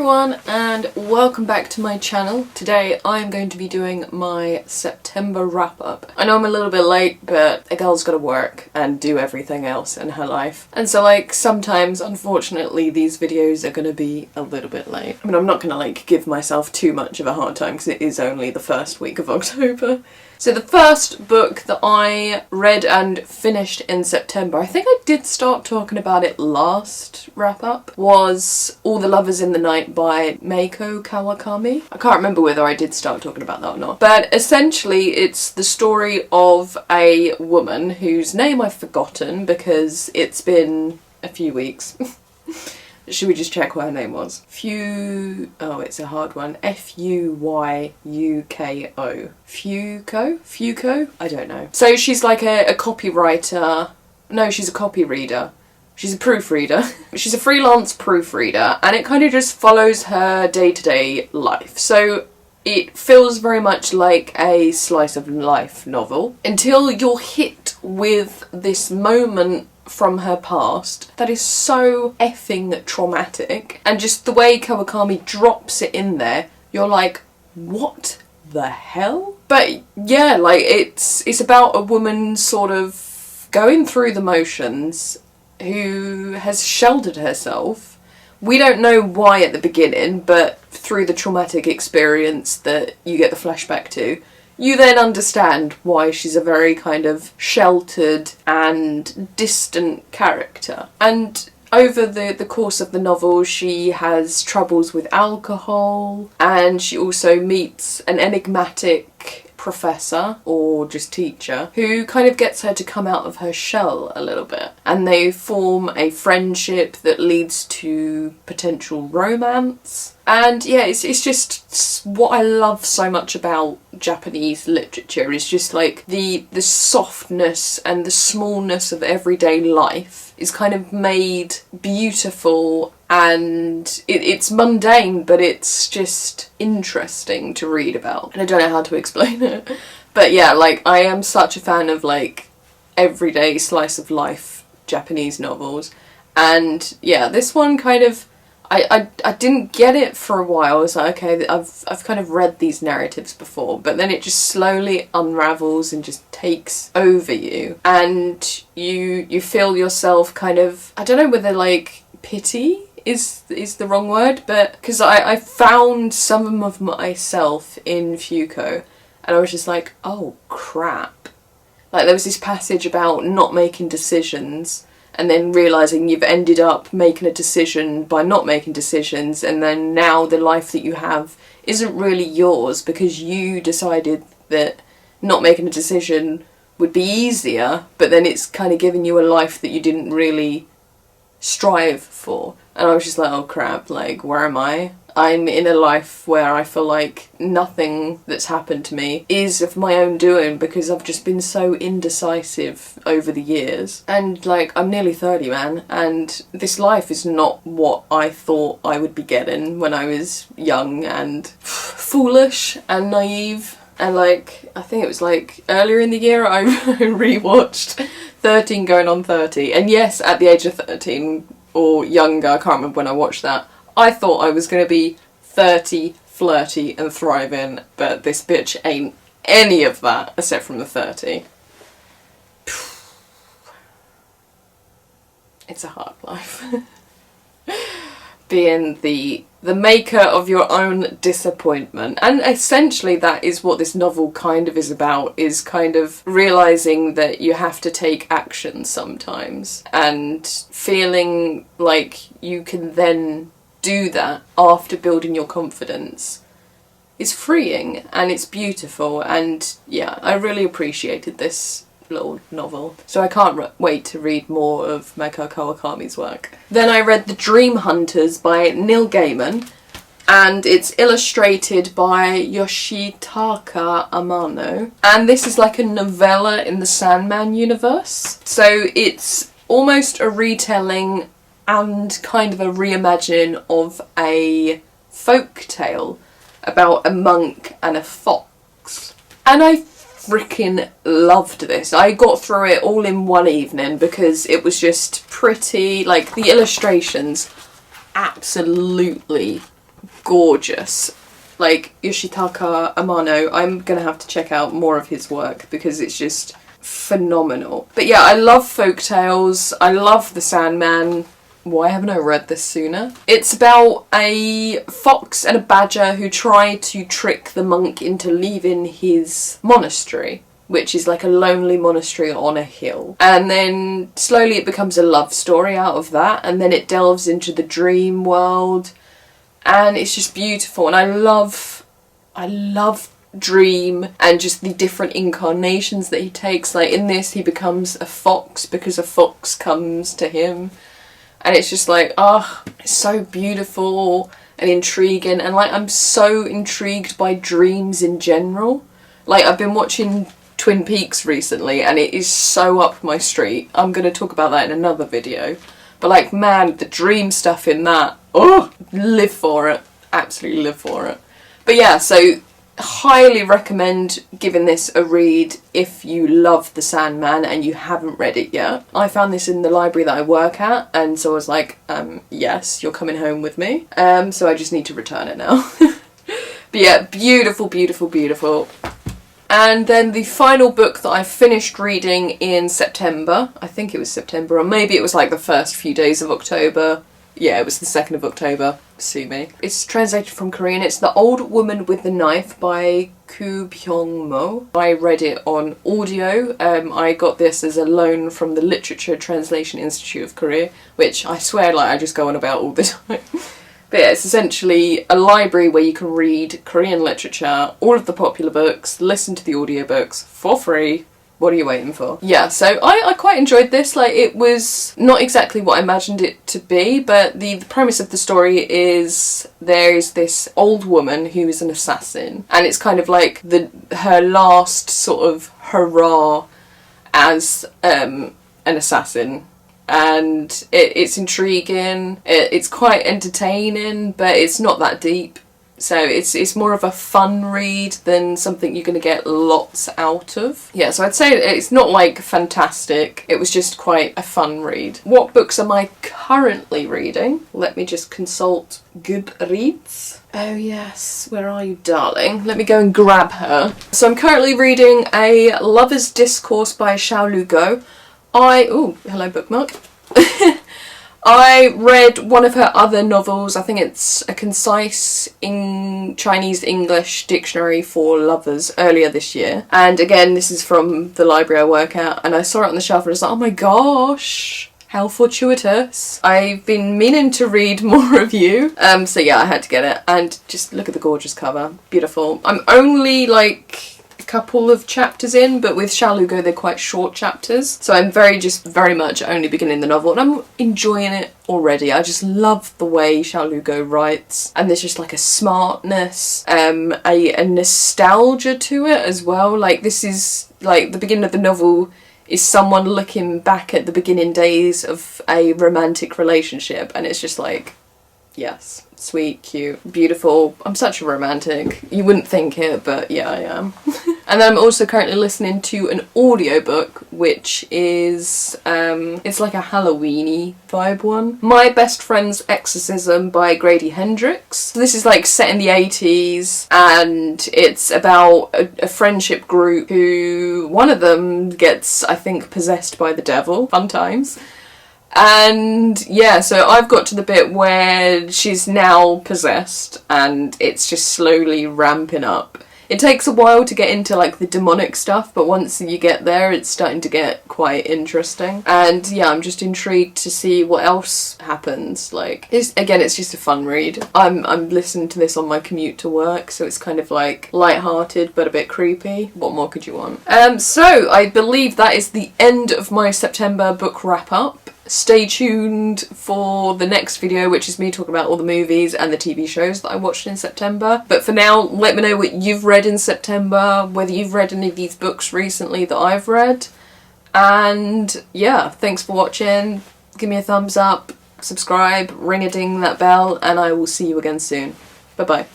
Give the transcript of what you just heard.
everyone and welcome back to my channel. Today I'm going to be doing my September wrap up. I know I'm a little bit late, but a girl's gotta work and do everything else in her life. And so sometimes unfortunately these videos are gonna be a little bit late. I mean, I'm not gonna give myself too much of a hard time because it is only the first week of October. So the first book that I read and finished in September, I think I did start talking about it last wrap up, was All the Lovers in the Night by Meiko Kawakami. I can't remember whether I did start talking about that or not. But essentially it's the story of a woman whose name I've forgotten because it's been a few weeks. Should we just check what her name was? Oh, it's a hard one. Fuyuko. Fuko? I don't know. So she's like a copywriter. No, she's a copy reader. She's a proofreader. She's a freelance proofreader, and it kind of just follows her day-to-day life. So it feels very much like a slice of life novel until you're hit with this moment from her past that is so effing traumatic, and just the way Kawakami drops it in there, you're like, what the hell? But yeah, it's about a woman sort of going through the motions who has sheltered herself. We don't know why at the beginning, but through the traumatic experience that you get the flashback to, you then understand why she's a very kind of sheltered and distant character. And over the course of the novel, she has troubles with alcohol, and she also meets an enigmatic professor or just teacher who kind of gets her to come out of her shell a little bit, and they form a friendship that leads to potential romance. And yeah, it's just what I love so much about Japanese literature is just the softness and the smallness of everyday life is kind of made beautiful, and it's mundane, but it's just interesting to read about. And I don't know how to explain it. But yeah, I am such a fan of everyday slice of life Japanese novels. And yeah, this one kind of, I didn't get it for a while. I was like, okay, I've kind of read these narratives before, but then it just slowly unravels and just takes over you, and you feel yourself kind of, I don't know whether pity is the wrong word, but because I found some of myself in Fuko, and I was just like, oh crap. There was this passage about not making decisions, and then realising you've ended up making a decision by not making decisions, and then now the life that you have isn't really yours because you decided that not making a decision would be easier, but then it's kind of giving you a life that you didn't really strive for. And I was just like, oh crap, where am I? I'm in a life where I feel like nothing that's happened to me is of my own doing because I've just been so indecisive over the years. And I'm nearly 30, man, and this life is not what I thought I would be getting when I was young and foolish and naive. And I think it was earlier in the year I rewatched 13 Going on 30, and yes, at the age of 13 or younger, I can't remember when I watched that, I thought I was going to be 30, flirty and thriving, but this bitch ain't any of that except from the 30. It's a hard life. Being the maker of your own disappointment. And essentially that is what this novel kind of is about, is kind of realising that you have to take action sometimes, and feeling like you can then do that after building your confidence is freeing, and it's beautiful. And yeah, I really appreciated this little novel, so I can't wait to read more of Meiko Kawakami's work. Then I read The Dream Hunters by Neil Gaiman, and it's illustrated by Yoshitaka Amano, and this is a novella in the Sandman universe, so it's almost a retelling and kind of a reimagining of a folk tale about a monk and a fox. And I freaking loved this. I got through it all in one evening because it was just pretty, the illustrations absolutely gorgeous. Like, Yoshitaka Amano, I'm gonna have to check out more of his work because it's just phenomenal. But yeah, I love folktales. I love The Sandman. Why haven't I read this sooner? It's about a fox and a badger who try to trick the monk into leaving his monastery, which is like a lonely monastery on a hill. And then slowly it becomes a love story out of that, and then it delves into the dream world, and it's just beautiful. And I love Dream and just the different incarnations that he takes. Like in this, he becomes a fox because a fox comes to him. And it's just like, it's so beautiful and intriguing. And like, I'm so intrigued by dreams in general. Like, I've been watching Twin Peaks recently and it is so up my street. I'm going to talk about that in another video. But like, man, the dream stuff in that, live for it. Absolutely live for it. But yeah, so highly recommend giving this a read if you love The Sandman and you haven't read it yet. I found this in the library that I work at, and so I was like, yes, you're coming home with me. So I just need to return it now. But yeah, beautiful, beautiful, beautiful. And then the final book that I finished reading in September, I think it was September, or maybe it was like the first few days of October. Yeah, it was the 2nd of October. Sue me. It's translated from Korean. It's The Old Woman with the Knife by Koo Byung-mo. I read it on audio. I got this as a loan from the Literature Translation Institute of Korea, which I swear like I just go on about all the time. But yeah, it's essentially a library where you can read Korean literature, all of the popular books, listen to the audiobooks for free. What are you waiting for? Yeah, so I quite enjoyed this. Like, it was not exactly what I imagined it to be, but the premise of the story is there's this old woman who is an assassin, and it's kind of like her last sort of hurrah as an assassin. And it's intriguing, it's quite entertaining, but it's not that deep. So it's more of a fun read than something you're going to get lots out of. Yeah, so I'd say it's not like fantastic, it was just quite a fun read. What books am I currently reading? Let me just consult Goodreads. Oh yes, where are you, darling? Let me go and grab her. So I'm currently reading a Lovers Discourse by Xiao Lu Go. Oh, hello bookmark. I read one of her other novels. I think it's a concise Chinese-English dictionary for lovers earlier this year. And again, this is from the library I work at, and I saw it on the shelf and I was like, oh my gosh, how fortuitous. I've been meaning to read more of you. So yeah, I had to get it. And just look at the gorgeous cover. Beautiful. I'm only like couple of chapters in, but with Xiao Lu Go they're quite short chapters, so I'm very much only beginning the novel, and I'm enjoying it already. I just love the way Xiao Lu Go writes, and there's just like a smartness, a nostalgia to it as well. Like, this is like the beginning of the novel is someone looking back at the beginning days of a romantic relationship, and it's just like, yes, sweet, cute, beautiful. I'm such a romantic. You wouldn't think it, but yeah, I am. And then I'm also currently listening to an audiobook, which is, it's like a Halloween-y vibe one. My Best Friend's Exorcism by Grady Hendrix. So this is like set in the 80s, and it's about a friendship group who, one of them gets, I think, possessed by the devil. Fun times. And yeah, so I've got to the bit where she's now possessed and it's just slowly ramping up. It takes a while to get into like the demonic stuff, but once you get there it's starting to get quite interesting. And yeah, I'm just intrigued to see what else happens. Like, it's just a fun read. I'm listening to this on my commute to work, so it's kind of like light-hearted but a bit creepy. What more could you want? So I believe that is the end of my September book wrap-up. Stay tuned for the next video, which is me talking about all the movies and the TV shows that I watched in September. But for now, let me know what you've read in September, whether you've read any of these books recently that I've read. And yeah, thanks for watching. Give me a thumbs up, subscribe, ring-a-ding that bell, and I will see you again soon. Bye-bye.